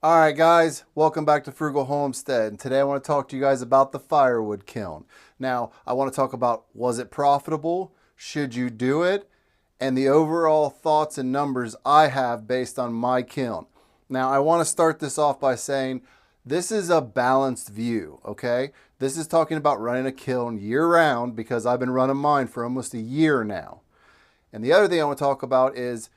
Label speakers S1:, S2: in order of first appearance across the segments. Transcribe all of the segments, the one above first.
S1: All right, guys, welcome back to Frugal Homestead. And today I want to talk to you guys about the firewood kiln. Now, I want to talk about, was it profitable? Should you do it? And the overall thoughts and numbers I have based on my kiln. Now, I want to start this off by saying this is a balanced view, okay? This is talking about running a kiln year round because I've been running mine for almost a year now. And the other thing I want to talk about is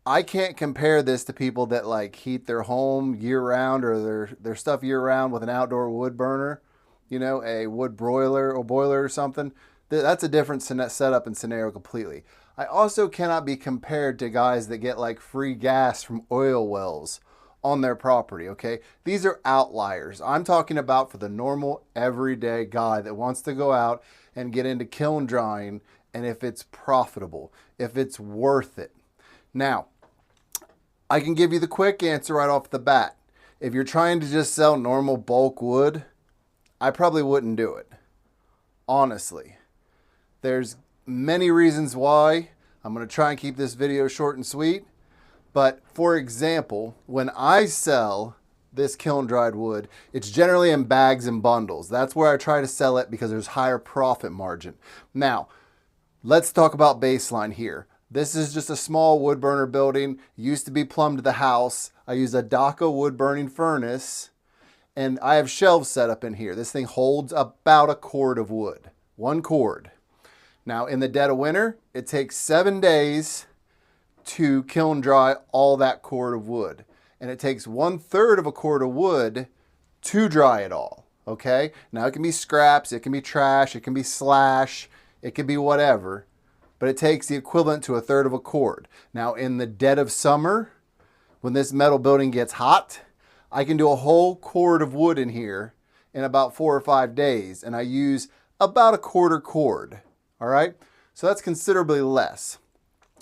S1: I can't compare this to people that like heat their home year round or their stuff year round with an outdoor wood burner, you know, a wood broiler or boiler or something. That's a different setup and scenario completely. I also cannot be compared to guys that get like free gas from oil wells on their property, okay? These are outliers. I'm talking about for the normal everyday guy that wants to go out and get into kiln drying, and if it's profitable, if it's worth it. Now, I can give you the quick answer right off the bat. If you're trying to just sell normal bulk wood, I probably wouldn't do it. Honestly. There's many reasons why. I'm going to try and keep this video short and sweet. But for example, when I sell this kiln-dried wood, it's generally in bags and bundles. That's where I try to sell it because there's higher profit margin. Now, let's talk about baseline here. This is just a small wood burner building. It used to be plumbed to the house. I use a Daco wood burning furnace, and I have shelves set up in here. This thing holds about a cord of wood, 1 cord. Now in the dead of winter, it takes 7 days to kiln dry all that cord of wood. And it takes 1/3 of a cord of wood to dry it all, okay? Now it can be scraps, it can be trash, it can be slash, it can be whatever. But it takes the equivalent to 1/3 of a cord. Now in the dead of summer, when this metal building gets hot, I can do a whole cord of wood in here in about 4 or 5 days, and I use about a 1/4 cord, all right? So that's considerably less.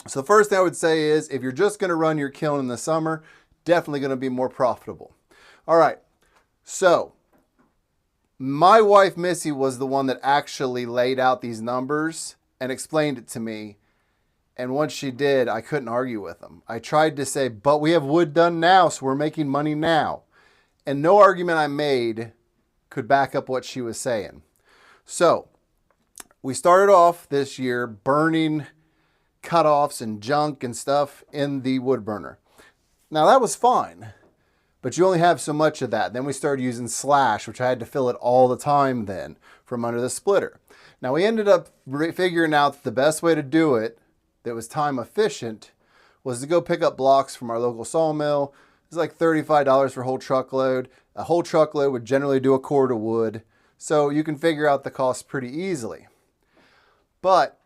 S1: So the first thing I would say is, if you're just gonna run your kiln in the summer, definitely gonna be more profitable. All right, so my wife, Missy, was the one that actually laid out these numbers and explained it to me. And once she did, I couldn't argue with them. I tried to say, but we have wood done now, so we're making money now. And no argument I made could back up what she was saying. So we started off this year burning cutoffs and junk and stuff in the wood burner. Now that was fine, but you only have so much of that. Then we started using slash, which I had to fill it all the time then from under the splitter. Now we ended up figuring out that the best way to do it that was time efficient was to go pick up blocks from our local sawmill. It was like $35 for a whole truckload. A whole truckload would generally do a cord of wood. So you can figure out the cost pretty easily. But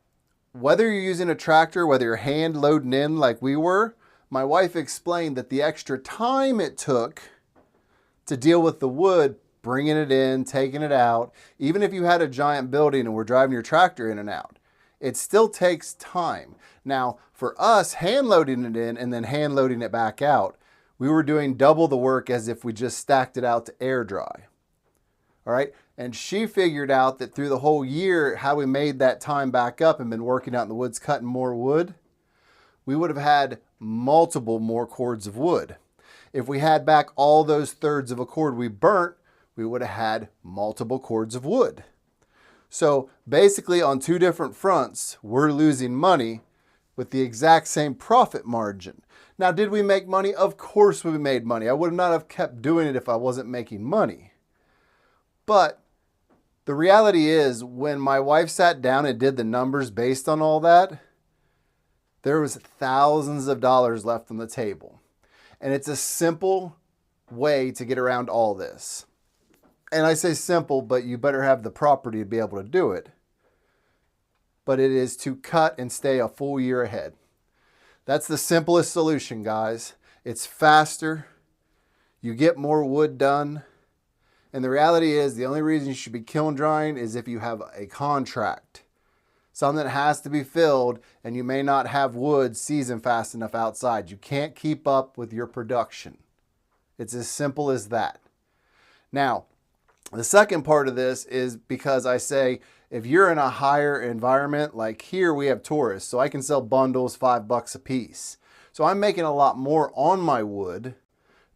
S1: whether you're using a tractor, whether you're hand loading in like we were, my wife explained that the extra time it took to deal with the wood, bringing it in, taking it out, even if you had a giant building and were driving your tractor in and out, it still takes time. Now, for us, hand loading it in and then hand loading it back out, we were doing double the work as if we just stacked it out to air dry. All right, and she figured out that through the whole year, how we made that time back up and been working out in the woods, cutting more wood, we would have had multiple more cords of wood. If we had back all those 1/3 of a cord we burnt, we would have had multiple cords of wood. So basically on 2 different fronts, we're losing money with the exact same profit margin. Now, did we make money? Of course we made money. I would not have kept doing it if I wasn't making money. But the reality is, when my wife sat down and did the numbers based on all that, there was thousands of dollars left on the table. And it's a simple way to get around all this. And I say simple, but you better have the property to be able to do it. But it is to cut and stay a full year ahead. That's the simplest solution, guys. It's faster. You get more wood done. And the reality is, the only reason you should be kiln drying is if you have a contract. Something that has to be filled, and you may not have wood season fast enough outside. You can't keep up with your production. It's as simple as that. Now, the second part of this is because I say, if you're in a higher environment, like here we have tourists, so I can sell bundles $5 a piece. So I'm making a lot more on my wood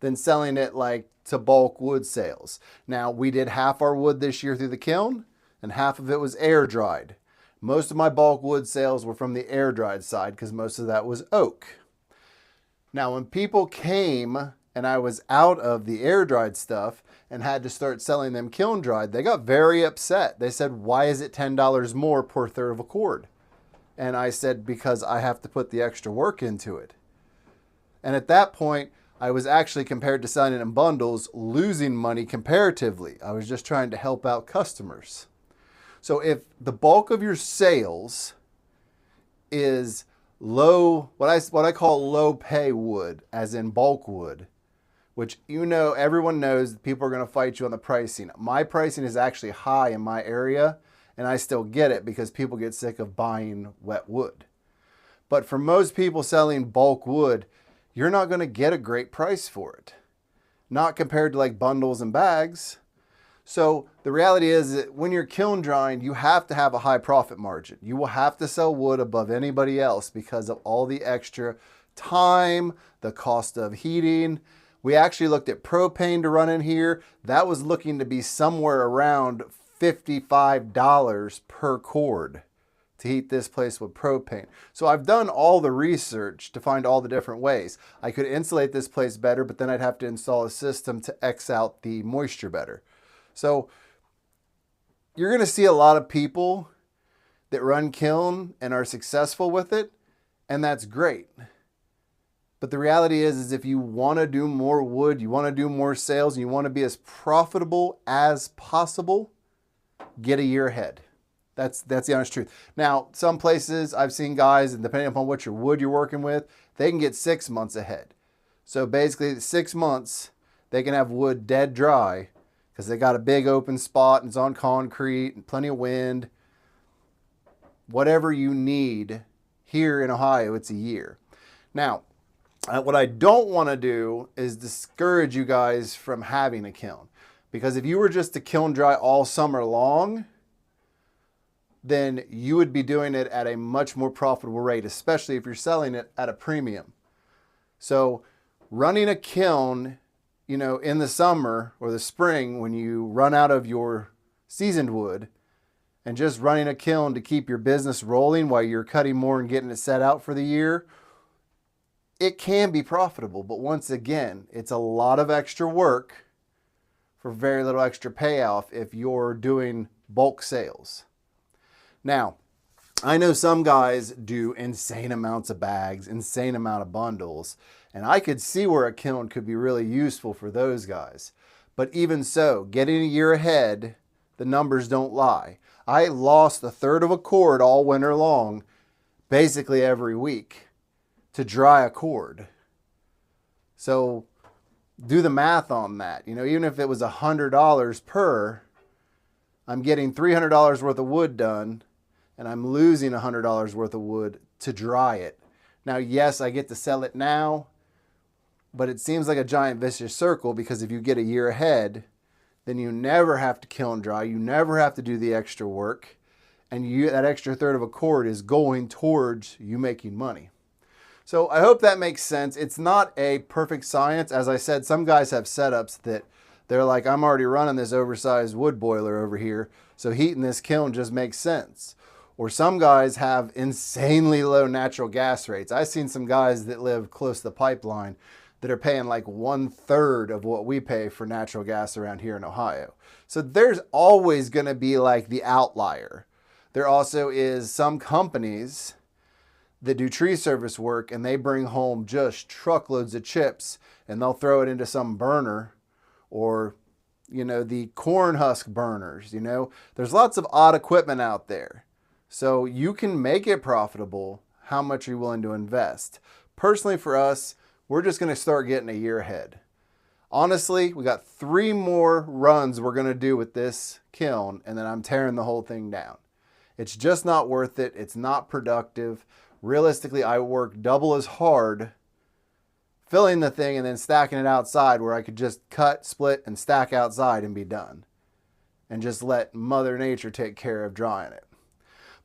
S1: than selling it like to bulk wood sales. Now, we did half our wood this year through the kiln and half of it was air dried. Most of my bulk wood sales were from the air dried side because most of that was oak. Now, when people came and I was out of the air dried stuff and had to start selling them kiln dried, they got very upset. They said, why is it $10 more per third of a cord? And I said, because I have to put the extra work into it. And at that point, I was actually, compared to selling it in bundles, losing money comparatively. I was just trying to help out customers. So if the bulk of your sales is low, what I call low pay wood, as in bulk wood, which everyone knows that people are going to fight you on the pricing. My pricing is actually high in my area, and I still get it because people get sick of buying wet wood. But for most people selling bulk wood, you're not going to get a great price for it. Not compared to like bundles and bags. So the reality is that when you're kiln drying, you have to have a high profit margin. You will have to sell wood above anybody else because of all the extra time, the cost of heating. We actually looked at propane to run in here. That was looking to be somewhere around $55 per cord to heat this place with propane. So I've done all the research to find all the different ways. I could insulate this place better, but then I'd have to install a system to X out the moisture better. So you're going to see a lot of people that run kiln and are successful with it, and that's great. But the reality is if you want to do more wood, you want to do more sales, and you want to be as profitable as possible, get a year ahead. That's the honest truth. Now, some places I've seen guys, and depending upon what your wood you're working with, they can get 6 months ahead. So basically 6 months, they can have wood dead dry because they got a big open spot and it's on concrete and plenty of wind. Whatever you need here in Ohio, it's a year. Now, what I don't want to do is discourage you guys from having a kiln. Because if you were just to kiln dry all summer long, then you would be doing it at a much more profitable rate, especially if you're selling it at a premium. So running a kiln, in the summer or the spring when you run out of your seasoned wood, and just running a kiln to keep your business rolling while you're cutting more and getting it set out for the year, it can be profitable. But once again, it's a lot of extra work for very little extra payoff if you're doing bulk sales. Now, I know some guys do insane amounts of bags, insane amount of bundles, and I could see where a kiln could be really useful for those guys. But even so, getting a year ahead, the numbers don't lie. I lost a third of a cord all winter long, basically every week, to dry a cord. So do the math on that. Even if it was $100 per, I'm getting $300 worth of wood done, and I'm losing $100 worth of wood to dry it. Now, yes, I get to sell it now, but it seems like a giant vicious circle because if you get a year ahead, then you never have to kiln dry, you never have to do the extra work, and that extra third of a cord is going towards you making money. So I hope that makes sense. It's not a perfect science. As I said, some guys have setups that they're like, I'm already running this oversized wood boiler over here, so heating this kiln just makes sense. Or some guys have insanely low natural gas rates. I've seen some guys that live close to the pipeline that are paying like 1/3 of what we pay for natural gas around here in Ohio. So there's always going to be like the outlier. There also is some companies that do tree service work and they bring home just truckloads of chips and they'll throw it into some burner, or the corn husk burners. There's lots of odd equipment out there. So you can make it profitable. How much are you willing to invest? Personally, for us, we're just going to start getting a year ahead. Honestly, we got 3 more runs we're going to do with this kiln, and then I'm tearing the whole thing down. It's just not worth it. It's not productive. Realistically, I work double as hard filling the thing and then stacking it outside, where I could just cut, split, and stack outside and be done. And just let Mother Nature take care of drying it.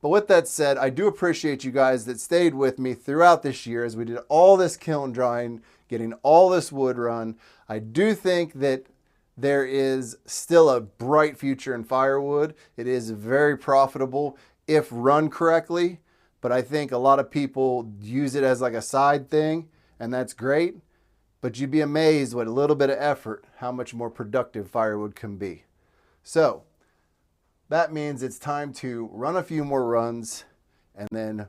S1: But with that said, I do appreciate you guys that stayed with me throughout this year as we did all this kiln drying, getting all this wood run. I do think that there is still a bright future in firewood. It is very profitable if run correctly, but I think a lot of people use it as like a side thing, and that's great. But you'd be amazed with a little bit of effort how much more productive firewood can be. So that means it's time to run a few more runs and then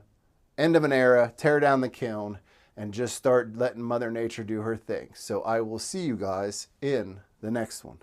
S1: end of an era, tear down the kiln, and just start letting Mother Nature do her thing. So I will see you guys in the next one.